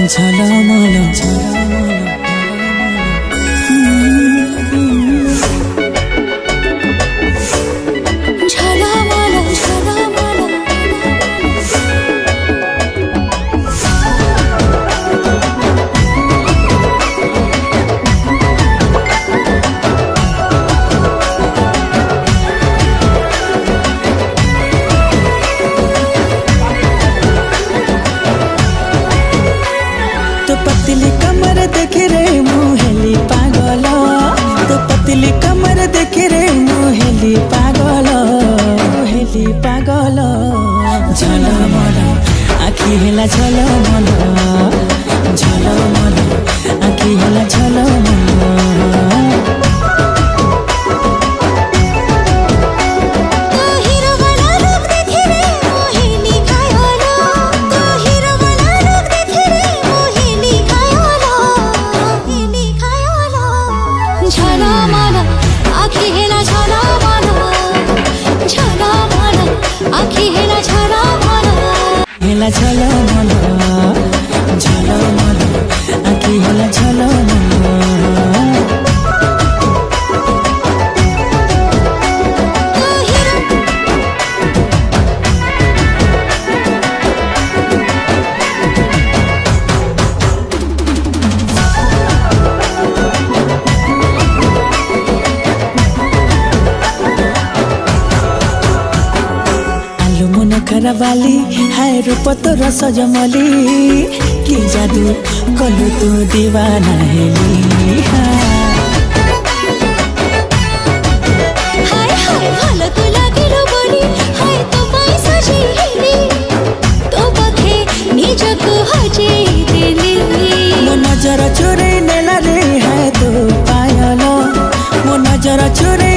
झलमल झलमल पतली कमर देखे रे मुहेली पागल तो पतली कमर देखे रे मुहेली पागल झलमल आखि हेला झलमल झलमल आखि हेला झलमल हेला झलमल झलमल आखि हेला झलमल खराबाली हाय रूप तोर सजमली कि जादू कलु तू दीवाना हेली हाय हाय भलो तू लागिलो बोली हाय तो पाई सजी हेली तो पखे निजको हजेई देली मो नजर चोरे नेला रे हाय तो पायल मो नजर चोरे